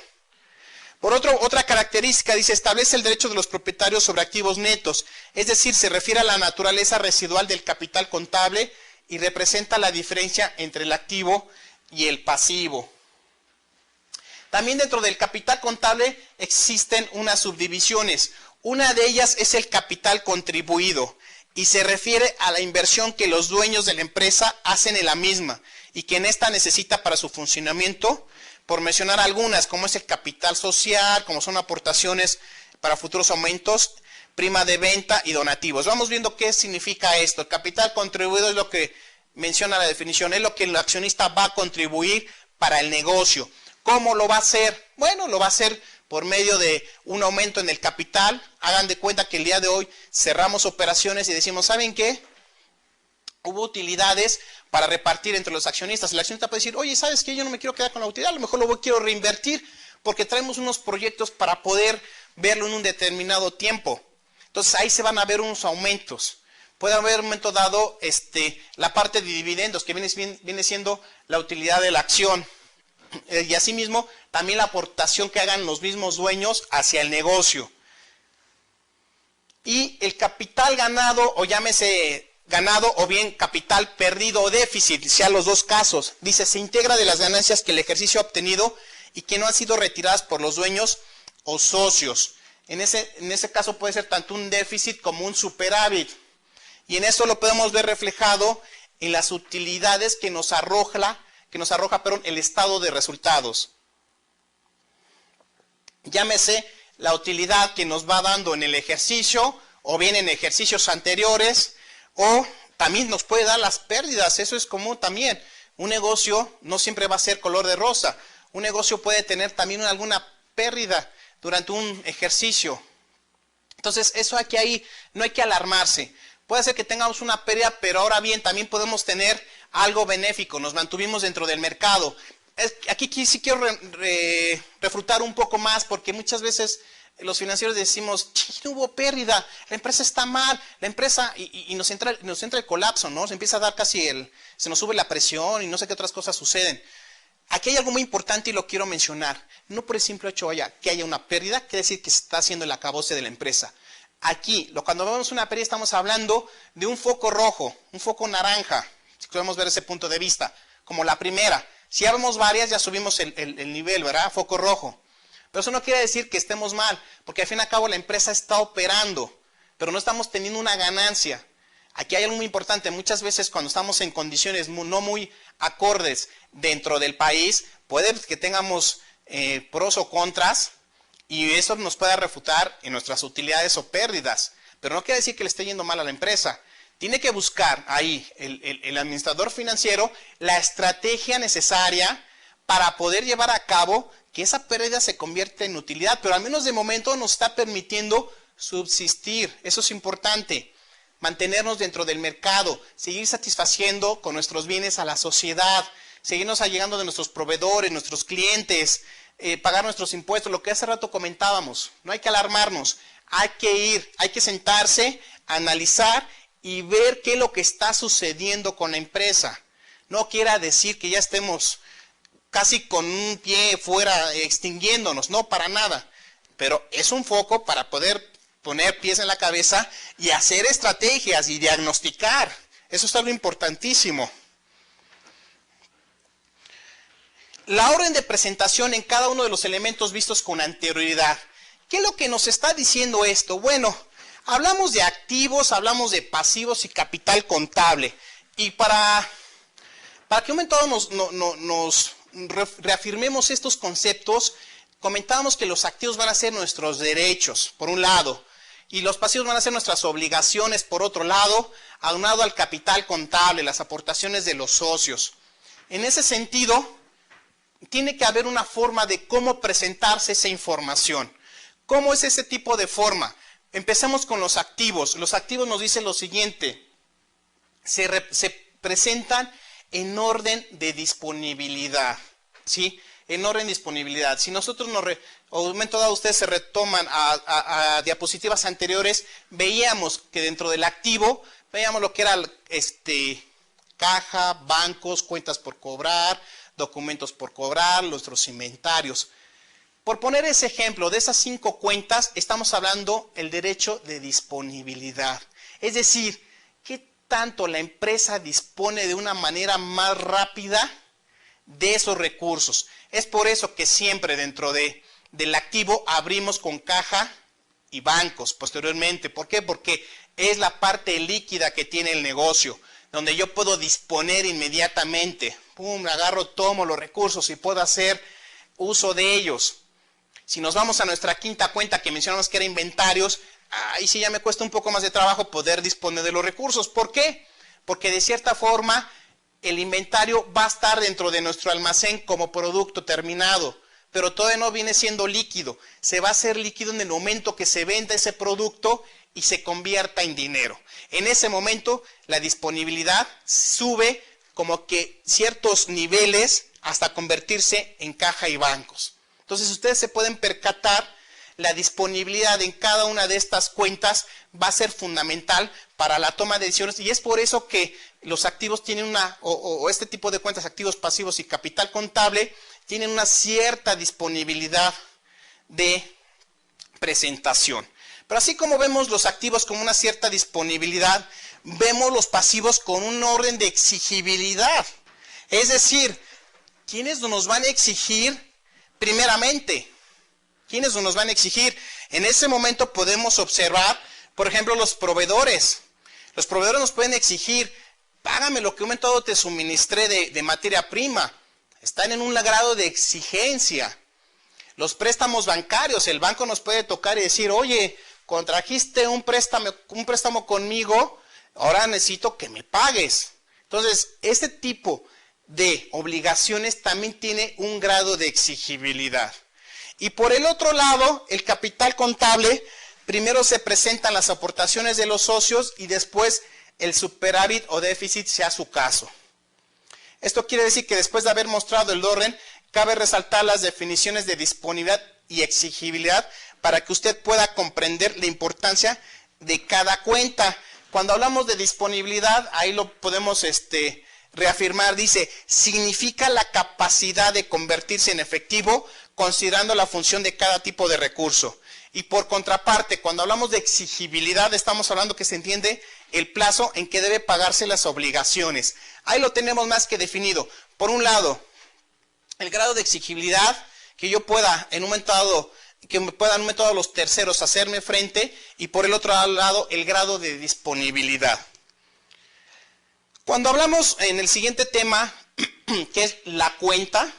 Por otra característica, dice, establece el derecho de los propietarios sobre activos netos, es decir, se refiere a la naturaleza residual del capital contable y representa la diferencia entre el activo y el pasivo. También dentro del capital contable existen unas subdivisiones. Una de ellas es el capital contribuido y se refiere a la inversión que los dueños de la empresa hacen en la misma y que en esta necesita para su funcionamiento, por mencionar algunas, como es el capital social, como son aportaciones para futuros aumentos, prima de venta y donativos. Vamos viendo qué significa esto. El capital contribuido es lo que menciona la definición, es lo que el accionista va a contribuir para el negocio. ¿Cómo lo va a hacer? Bueno, lo va a hacer por medio de un aumento en el capital. Hagan de cuenta que el día de hoy cerramos operaciones y decimos, ¿saben qué? Hubo utilidades para repartir entre los accionistas. El accionista puede decir, oye, ¿sabes qué? Yo no me quiero quedar con la utilidad, a lo mejor quiero reinvertir. porque traemos unos proyectos para poder verlo en un determinado tiempo. Entonces ahí se van a ver unos aumentos. Puede haber un momento dado la parte de dividendos, que viene siendo la utilidad de la acción. Y asimismo, también la aportación que hagan los mismos dueños hacia el negocio. Y el capital ganado, o llámese ganado, o bien capital perdido o déficit, sea los dos casos. Dice, se integra de las ganancias que el ejercicio ha obtenido y que no han sido retiradas por los dueños o socios. En ese caso puede ser tanto un déficit como un superávit. Y en esto lo podemos ver reflejado en las utilidades que nos arroja el estado de resultados. Llámese la utilidad que nos va dando en el ejercicio, o bien en ejercicios anteriores, o también nos puede dar las pérdidas. Eso es común también. Un negocio no siempre va a ser color de rosa. Un negocio puede tener también alguna pérdida durante un ejercicio. Entonces, eso aquí ahí no hay que alarmarse. Puede ser que tengamos una pérdida, pero ahora bien, también podemos tener algo benéfico. Nos mantuvimos dentro del mercado. Aquí sí quiero refutar un poco más, porque muchas veces los financieros decimos, no hubo pérdida, la empresa está mal, la empresa, y nos entra el colapso, ¿no? Se empieza a dar se nos sube la presión y no sé qué otras cosas suceden. Aquí hay algo muy importante y lo quiero mencionar. No por el simple hecho que haya una pérdida, quiere decir que se está haciendo el acabose de la empresa. Aquí, cuando vemos una pérdida, estamos hablando de un foco rojo, un foco naranja, si podemos ver ese punto de vista, como la primera. Si ya vemos varias, ya subimos el nivel, ¿verdad? Foco rojo. Pero eso no quiere decir que estemos mal, porque al fin y al cabo la empresa está operando, pero no estamos teniendo una ganancia. Aquí hay algo muy importante. Muchas veces cuando estamos en condiciones no muy acordes dentro del país, puede que tengamos pros o contras, y eso nos puede refutar en nuestras utilidades o pérdidas. Pero no quiere decir que le esté yendo mal a la empresa. Tiene que buscar ahí el administrador financiero la estrategia necesaria para poder llevar a cabo que esa pérdida se convierta en utilidad, pero al menos de momento nos está permitiendo subsistir. Eso es importante. Mantenernos dentro del mercado, seguir satisfaciendo con nuestros bienes a la sociedad, seguirnos allegando de nuestros proveedores, nuestros clientes, pagar nuestros impuestos, lo que hace rato comentábamos. No hay que alarmarnos, hay que sentarse, analizar y ver qué es lo que está sucediendo con la empresa. No quiera decir que ya estemos casi con un pie fuera, extinguiéndonos, no, para nada. Pero es un foco para poder poner pies en la cabeza y hacer estrategias y diagnosticar. Eso es algo importantísimo. La orden de presentación en cada uno de los elementos vistos con anterioridad. ¿Qué es lo que nos está diciendo esto? Bueno, hablamos de activos, hablamos de pasivos y capital contable. Y para que un momento nos reafirmemos estos conceptos, comentábamos que los activos van a ser nuestros derechos, por un lado, y los pasivos van a ser nuestras obligaciones, por otro lado, aunado al capital contable, las aportaciones de los socios. En ese sentido, tiene que haber una forma de cómo presentarse esa información. ¿Cómo es ese tipo de forma? Empecemos con los activos. Los activos nos dicen lo siguiente: se presentan en orden de disponibilidad, ¿sí? En orden de disponibilidad. Si nosotros o en un momento dado ustedes se retoman a diapositivas anteriores, veíamos que dentro del activo, veíamos lo que era caja, bancos, cuentas por cobrar, documentos por cobrar, nuestros inventarios. Por poner ese ejemplo, de esas 5 cuentas, estamos hablando del derecho de disponibilidad. Es decir, ¿qué tanto la empresa dispone de una manera más rápida de esos recursos? Es por eso que siempre dentro del activo abrimos con caja y bancos posteriormente. ¿Por qué? Porque es la parte líquida que tiene el negocio, donde yo puedo disponer inmediatamente. Pum, agarro, tomo los recursos y puedo hacer uso de ellos. Si nos vamos a nuestra quinta cuenta que mencionamos que era inventarios, ahí sí ya me cuesta un poco más de trabajo poder disponer de los recursos. ¿Por qué? Porque de cierta forma el inventario va a estar dentro de nuestro almacén como producto terminado, pero todavía no viene siendo líquido. Se va a hacer líquido en el momento que se venda ese producto y se convierta en dinero. En ese momento la disponibilidad sube como que ciertos niveles hasta convertirse en caja y bancos. Entonces ustedes se pueden percatar, la disponibilidad en cada una de estas cuentas va a ser fundamental para la toma de decisiones, y es por eso que los activos tienen este tipo de cuentas, activos pasivos y capital contable, tienen una cierta disponibilidad de presentación. Pero así como vemos los activos con una cierta disponibilidad, vemos los pasivos con un orden de exigibilidad. Es decir, ¿quiénes nos van a exigir primeramente? ¿Quiénes nos van a exigir? En ese momento podemos observar, por ejemplo, los proveedores. Los proveedores nos pueden exigir, págame lo que un momento dado te suministré de materia prima. Están en un grado de exigencia. Los préstamos bancarios, el banco nos puede tocar y decir, oye, contrajiste un préstamo conmigo, ahora necesito que me pagues. Entonces, este tipo de obligaciones también tiene un grado de exigibilidad. Y por el otro lado, el capital contable, primero se presentan las aportaciones de los socios y después el superávit o déficit, sea su caso. Esto quiere decir que después de haber mostrado el orden, cabe resaltar las definiciones de disponibilidad y exigibilidad para que usted pueda comprender la importancia de cada cuenta. Cuando hablamos de disponibilidad, ahí lo podemos reafirmar, dice, significa la capacidad de convertirse en efectivo considerando la función de cada tipo de recurso. Y por contraparte, cuando hablamos de exigibilidad, estamos hablando que se entiende el plazo en que debe pagarse las obligaciones. Ahí lo tenemos más que definido. Por un lado, el grado de exigibilidad que yo pueda en un momento dado, que me puedan en un momento dado los terceros hacerme frente, y por el otro lado, el grado de disponibilidad. Cuando hablamos en el siguiente tema, que es la cuenta,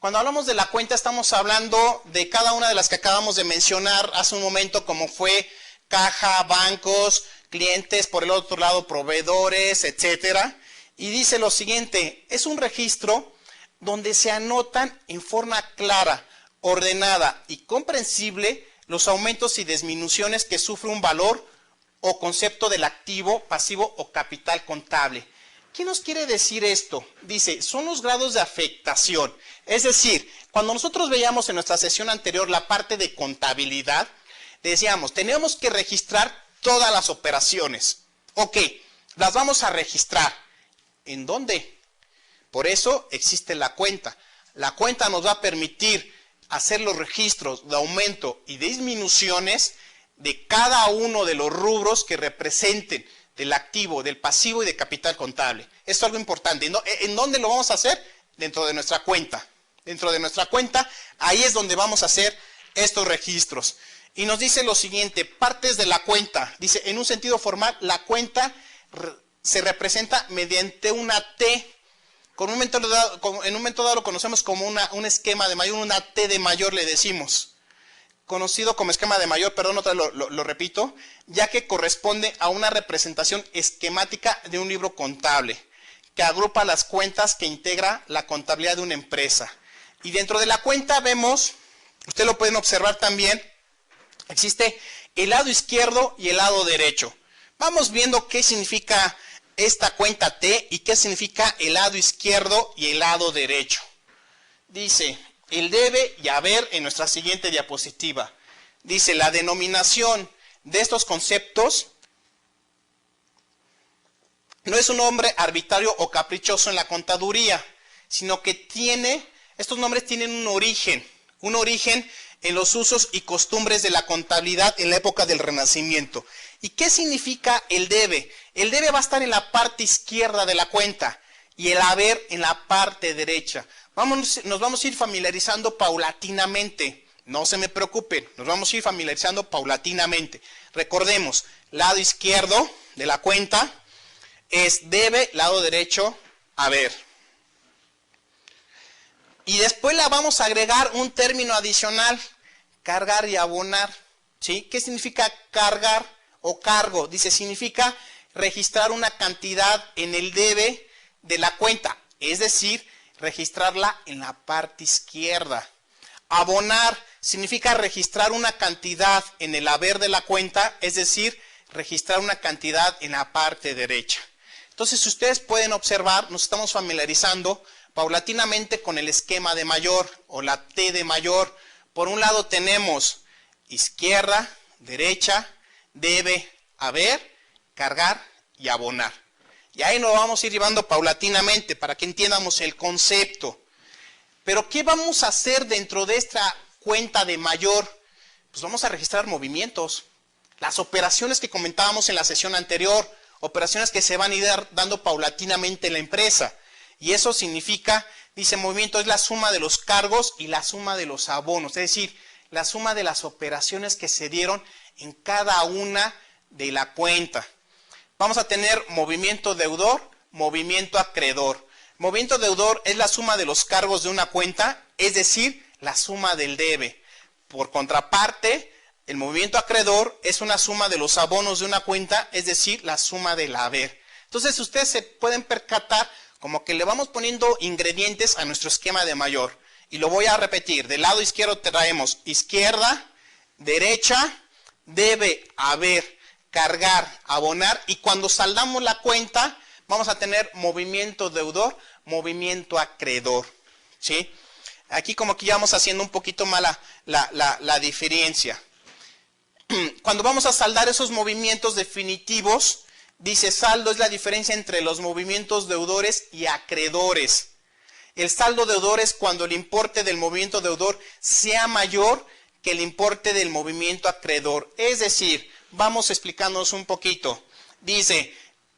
cuando hablamos de la cuenta estamos hablando de cada una de las que acabamos de mencionar hace un momento, como fue caja, bancos, clientes, por el otro lado proveedores, etcétera. Y dice lo siguiente, es un registro donde se anotan en forma clara, ordenada y comprensible los aumentos y disminuciones que sufre un valor o concepto del activo, pasivo o capital contable. ¿Qué nos quiere decir esto? Dice, son los grados de afectación. Es decir, cuando nosotros veíamos en nuestra sesión anterior la parte de contabilidad, decíamos, tenemos que registrar todas las operaciones. Ok, las vamos a registrar. ¿En dónde? Por eso existe la cuenta. La cuenta nos va a permitir hacer los registros de aumento y disminuciones de cada uno de los rubros que representen del activo, del pasivo y de capital contable. Esto es algo importante. ¿En dónde lo vamos a hacer? Dentro de nuestra cuenta. Dentro de nuestra cuenta, ahí es donde vamos a hacer estos registros. Y nos dice lo siguiente, partes de la cuenta. Dice, en un sentido formal, la cuenta se representa mediante una T. En un momento dado lo conocemos como un esquema de mayor, una T de mayor le decimos. Conocido como esquema de mayor, perdón, otra vez lo repito, ya que corresponde a una representación esquemática de un libro contable, que agrupa las cuentas que integra la contabilidad de una empresa. Y dentro de la cuenta vemos, ustedes lo pueden observar también, existe el lado izquierdo y el lado derecho. Vamos viendo qué significa esta cuenta T y qué significa el lado izquierdo y el lado derecho. Dice el debe y haber en nuestra siguiente diapositiva. Dice la denominación de estos conceptos no es un nombre arbitrario o caprichoso en la contaduría, sino que estos nombres tienen un origen en los usos y costumbres de la contabilidad en la época del Renacimiento. ¿Y qué significa el debe? El debe va a estar en la parte izquierda de la cuenta y el haber en la parte derecha. Nos vamos a ir familiarizando paulatinamente. No se me preocupen, nos vamos a ir familiarizando paulatinamente. Recordemos, lado izquierdo de la cuenta es debe, lado derecho, haber. Y después la vamos a agregar un término adicional, cargar y abonar. ¿Sí? ¿Qué significa cargar o cargo? Dice, significa registrar una cantidad en el debe de la cuenta, es decir, registrarla en la parte izquierda. Abonar significa registrar una cantidad en el haber de la cuenta, es decir, registrar una cantidad en la parte derecha. Entonces, si ustedes pueden observar, nos estamos familiarizando paulatinamente con el esquema de mayor o la T de mayor. Por un lado tenemos izquierda, derecha, debe, haber, cargar y abonar. Y ahí nos vamos a ir llevando paulatinamente para que entiendamos el concepto. Pero ¿qué vamos a hacer dentro de esta cuenta de mayor? Pues vamos a registrar movimientos. Las operaciones que comentábamos en la sesión anterior, operaciones que se van a ir dando paulatinamente en la empresa. Y eso significa, dice, movimiento es la suma de los cargos y la suma de los abonos. Es decir, la suma de las operaciones que se dieron en cada una de la cuenta. Vamos a tener movimiento deudor, movimiento acreedor. Movimiento deudor es la suma de los cargos de una cuenta, es decir, la suma del debe. Por contraparte, el movimiento acreedor es una suma de los abonos de una cuenta, es decir, la suma del haber. Entonces, ustedes se pueden percatar como que le vamos poniendo ingredientes a nuestro esquema de mayor. Y lo voy a repetir. Del lado izquierdo traemos izquierda, derecha, debe, haber, cargar, abonar. Y cuando saldamos la cuenta, vamos a tener movimiento deudor, movimiento acreedor. ¿Sí? Aquí como que ya vamos haciendo un poquito más la diferencia. Cuando vamos a saldar esos movimientos definitivos, dice saldo es la diferencia entre los movimientos deudores y acreedores. El saldo deudor es cuando el importe del movimiento deudor sea mayor que el importe del movimiento acreedor. Es decir, vamos explicándonos un poquito. Dice,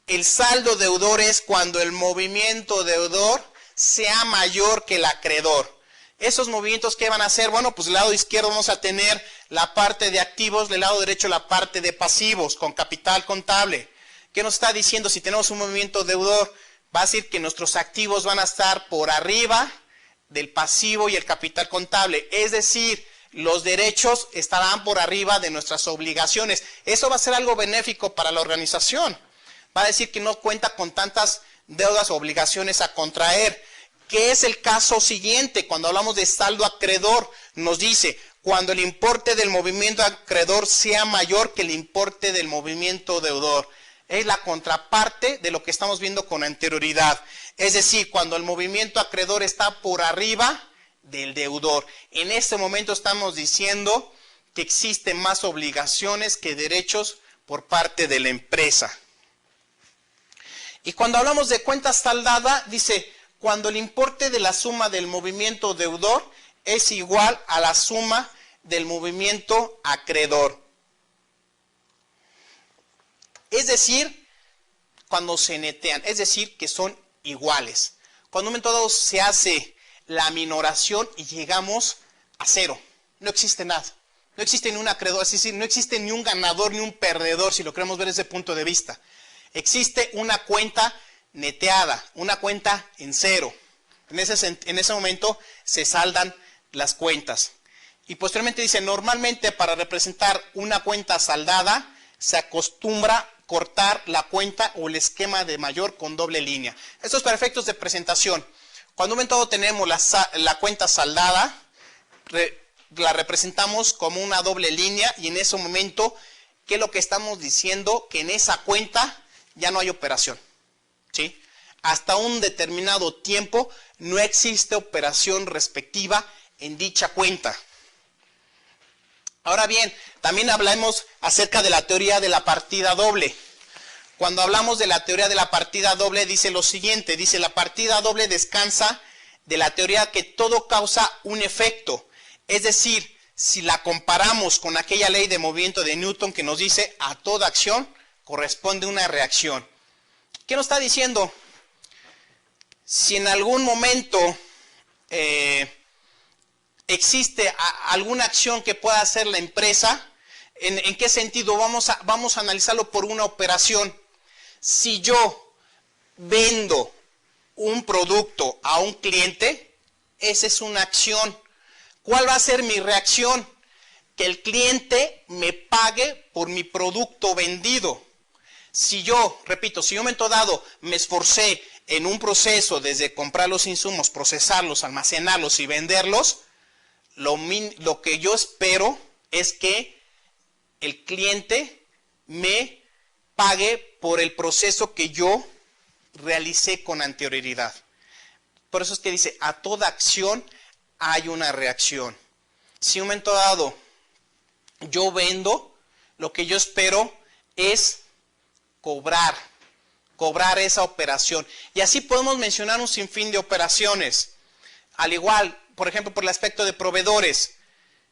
el saldo deudor es cuando el movimiento deudor sea mayor que el acreedor. Esos movimientos, ¿qué van a hacer? Bueno, pues del lado izquierdo vamos a tener la parte de activos, del lado derecho la parte de pasivos, con capital contable. ¿Qué nos está diciendo? Si tenemos un movimiento deudor, va a decir que nuestros activos van a estar por arriba del pasivo y el capital contable. Es decir, los derechos estarán por arriba de nuestras obligaciones. Eso va a ser algo benéfico para la organización. Va a decir que no cuenta con tantas deudas o obligaciones a contraer. ¿Qué es el caso siguiente? Cuando hablamos de saldo acreedor, nos dice, cuando el importe del movimiento acreedor sea mayor que el importe del movimiento deudor. Es la contraparte de lo que estamos viendo con anterioridad. Es decir, cuando el movimiento acreedor está por arriba del deudor. En este momento estamos diciendo que existen más obligaciones que derechos por parte de la empresa. Y cuando hablamos de cuenta saldada, dice, cuando el importe de la suma del movimiento deudor es igual a la suma del movimiento acreedor. Es decir, cuando se netean, es decir, que son iguales. Cuando en un momento dado se hace la minoración y llegamos a cero, no existe nada. No existe ni un acreedor, es decir, no existe ni un ganador ni un perdedor, si lo queremos ver desde ese punto de vista. Existe una cuenta neteada, una cuenta en cero. En ese momento se saldan las cuentas. Y posteriormente dice, normalmente para representar una cuenta saldada, se acostumbra cortar la cuenta o el esquema de mayor con doble línea. Esto es para efectos de presentación. Cuando un momento dado tenemos la cuenta saldada, la representamos como una doble línea y en ese momento, ¿qué es lo que estamos diciendo? Que en esa cuenta ya no hay operación. ¿Sí? Hasta un determinado tiempo no existe operación respectiva en dicha cuenta. Ahora bien, también hablamos acerca de la teoría de la partida doble. Cuando hablamos de la teoría de la partida doble, dice lo siguiente, dice la partida doble descansa de la teoría que todo causa un efecto. Es decir, si la comparamos con aquella ley de movimiento de Newton que nos dice a toda acción corresponde una reacción. ¿Qué nos está diciendo? Si en algún momento existe alguna acción que pueda hacer la empresa, ¿en qué sentido? Vamos a analizarlo por una operación. Si yo vendo un producto a un cliente, esa es una acción. ¿Cuál va a ser mi reacción? Que el cliente me pague por mi producto vendido. Si yo, repito, si yo en un momento dado me esforcé en un proceso desde comprar los insumos, procesarlos, almacenarlos y venderlos, lo que yo espero es que el cliente me pague por el proceso que yo realicé con anterioridad. Por eso es que dice, a toda acción hay una reacción. Si en un momento dado yo vendo, lo que yo espero es cobrar esa operación. Y así podemos mencionar un sinfín de operaciones. Al igual, por ejemplo, por el aspecto de proveedores.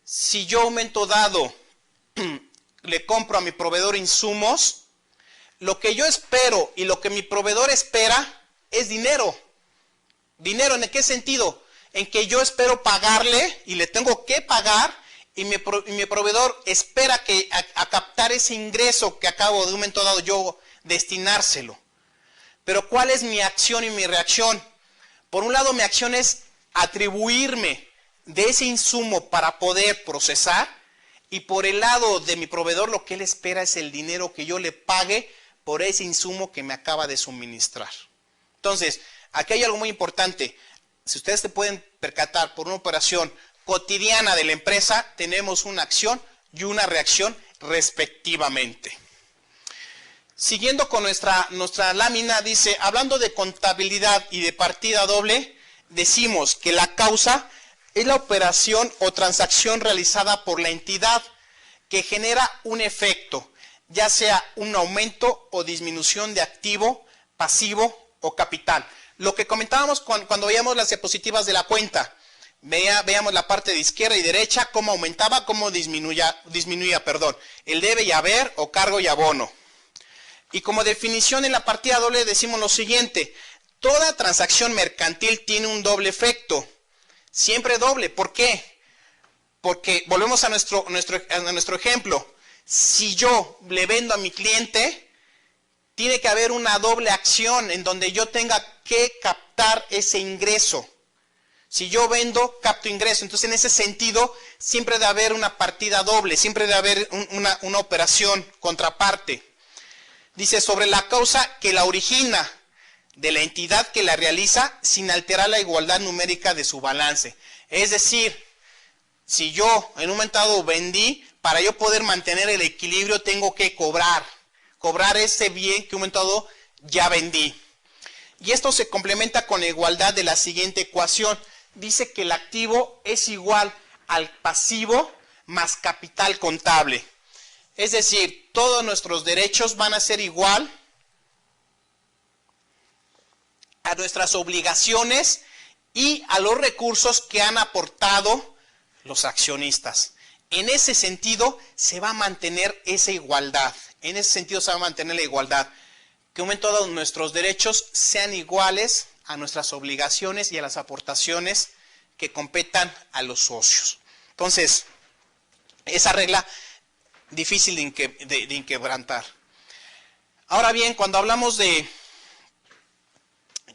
Si yo en un momento dado le compro a mi proveedor insumos, lo que yo espero y lo que mi proveedor espera es dinero. ¿Dinero en qué sentido? En que yo espero pagarle y le tengo que pagar y mi proveedor espera que a captar ese ingreso que acabo de un momento dado yo destinárselo. Pero ¿cuál es mi acción y mi reacción? Por un lado, mi acción es atribuirme de ese insumo para poder procesar, y por el lado de mi proveedor lo que él espera es el dinero que yo le pague por ese insumo que me acaba de suministrar. Entonces, aquí hay algo muy importante. Si ustedes se pueden percatar, por una operación cotidiana de la empresa, tenemos una acción y una reacción respectivamente. Siguiendo con nuestra lámina, dice, hablando de contabilidad y de partida doble, decimos que la causa es la operación o transacción realizada por la entidad que genera un efecto, ya sea un aumento o disminución de activo, pasivo o capital. Lo que comentábamos cuando veíamos las diapositivas de la cuenta, veíamos la parte de izquierda y derecha, cómo aumentaba, cómo disminuía, el debe y haber o cargo y abono. Y como definición en la partida doble decimos lo siguiente: toda transacción mercantil tiene un doble efecto, siempre doble. ¿Por qué? Porque volvemos a nuestro ejemplo. Si yo le vendo a mi cliente, tiene que haber una doble acción en donde yo tenga que captar ese ingreso. Si yo vendo, capto ingreso. Entonces, en ese sentido, siempre debe haber una partida doble, siempre debe haber una operación contraparte. Dice, sobre la causa que la origina, de la entidad que la realiza, sin alterar la igualdad numérica de su balance. Es decir, si yo en un momento dado vendí, para yo poder mantener el equilibrio tengo que cobrar ese bien que en un momento dado ya vendí. Y esto se complementa con la igualdad de la siguiente ecuación. Dice que el activo es igual al pasivo más capital contable. Es decir, todos nuestros derechos van a ser igual a nuestras obligaciones y a los recursos que han aportado los accionistas. En ese sentido se va a mantener esa igualdad. En ese sentido se va a mantener la igualdad. Que en un momento dado nuestros derechos sean iguales a nuestras obligaciones y a las aportaciones que competan a los socios. Entonces, esa regla difícil de inquebrantar. Ahora bien, cuando hablamos de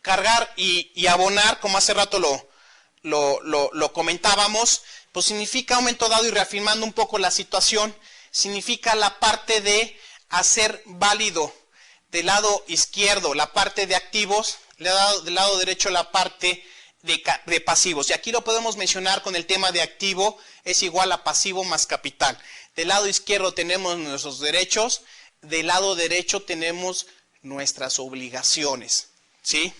cargar y abonar, como hace rato lo comentábamos, pues significa un momento dado, y reafirmando un poco la situación, significa la parte de hacer válido del lado izquierdo la parte de activos, del lado derecho la parte de pasivos. Y aquí lo podemos mencionar con el tema de activo es igual a pasivo más capital. Del lado izquierdo tenemos nuestros derechos, del lado derecho tenemos nuestras obligaciones, ¿sí?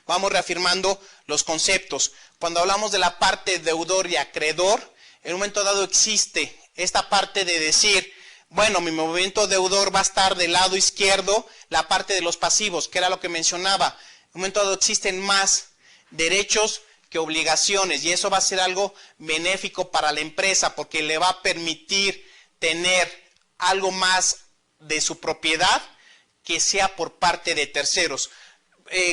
Vamos reafirmando los conceptos. Cuando hablamos de la parte deudor y acreedor, en un momento dado existe esta parte de decir, bueno, mi movimiento deudor va a estar del lado izquierdo, la parte de los pasivos, que era lo que mencionaba. En un momento dado existen más derechos que obligaciones, y eso va a ser algo benéfico para la empresa, porque le va a permitir tener algo más de su propiedad que sea por parte de terceros.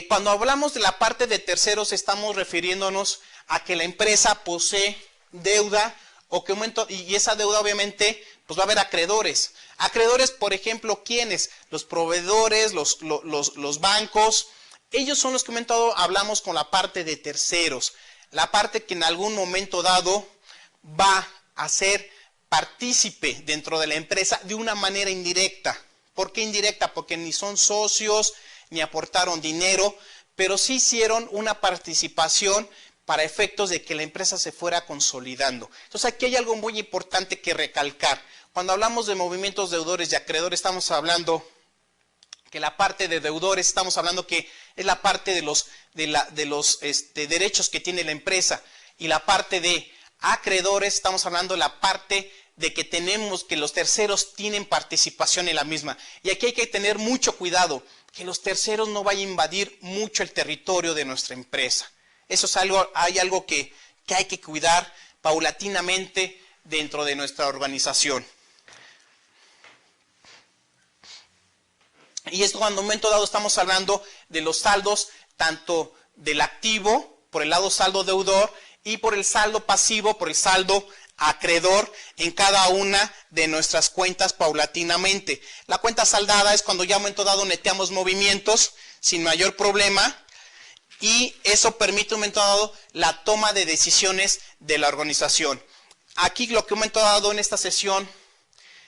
Cuando hablamos de la parte de terceros, estamos refiriéndonos a que la empresa posee deuda, o que y esa deuda obviamente pues va a haber acreedores. Acreedores, por ejemplo, ¿quiénes? Los proveedores, los bancos. Ellos son los que en un momento dado hablamos con la parte de terceros. La parte que en algún momento dado va a ser partícipe dentro de la empresa de una manera indirecta. ¿Por qué indirecta? Porque ni son socios, ni aportaron dinero, pero sí hicieron una participación para efectos de que la empresa se fuera consolidando. Entonces aquí hay algo muy importante que recalcar. Cuando hablamos de movimientos deudores y acreedores, estamos hablando que la parte de deudores, estamos hablando que es la parte de los derechos que tiene la empresa, y la parte de acreedores, estamos hablando de la parte de que tenemos, que los terceros tienen participación en la misma. Y aquí hay que tener mucho cuidado, que los terceros no vayan a invadir mucho el territorio de nuestra empresa. Eso es algo que hay que cuidar paulatinamente dentro de nuestra organización. Y esto, cuando en un momento dado estamos hablando de los saldos, tanto del activo, por el lado saldo deudor, y por el saldo pasivo, por el saldo acreedor, en cada una de nuestras cuentas paulatinamente. La cuenta saldada es cuando ya en un momento dado neteamos movimientos sin mayor problema, y eso permite en un momento dado la toma de decisiones de la organización. Aquí lo que en un momento dado en esta sesión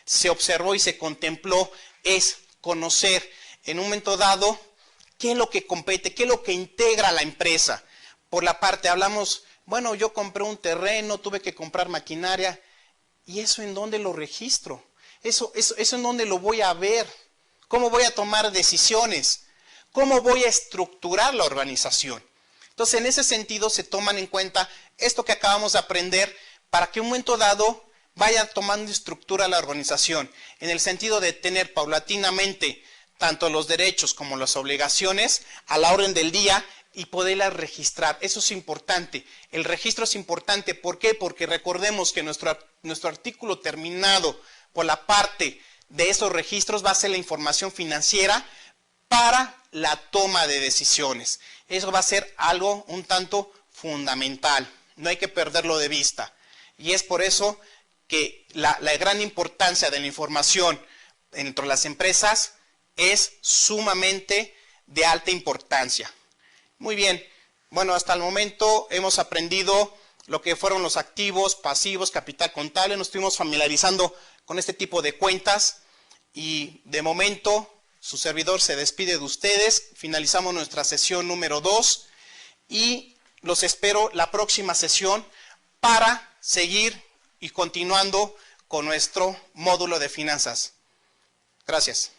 se observó y se contempló es conocer en un momento dado qué es lo que compete, qué es lo que integra a la empresa. Por la parte, hablamos, bueno, yo compré un terreno, tuve que comprar maquinaria, ¿y eso en dónde lo registro? Eso en dónde lo voy a ver, ¿cómo voy a tomar decisiones? ¿Cómo voy a estructurar la organización? Entonces, en ese sentido se toman en cuenta esto que acabamos de aprender para que en un momento dado vaya tomando estructura la organización, en el sentido de tener paulatinamente tanto los derechos como las obligaciones a la orden del día y poderlas registrar. Eso es importante. El registro es importante. ¿Por qué? Porque recordemos que nuestro artículo terminado por la parte de esos registros va a ser la información financiera para la toma de decisiones. Eso va a ser algo un tanto fundamental. No hay que perderlo de vista. Y es por eso que la gran importancia de la información entre las empresas es sumamente de alta importancia. Muy bien, bueno, hasta el momento hemos aprendido lo que fueron los activos, pasivos, capital contable, nos estuvimos familiarizando con este tipo de cuentas y de momento su servidor se despide de ustedes, finalizamos nuestra sesión número 2 y los espero la próxima sesión para seguir y continuando con nuestro módulo de finanzas. Gracias.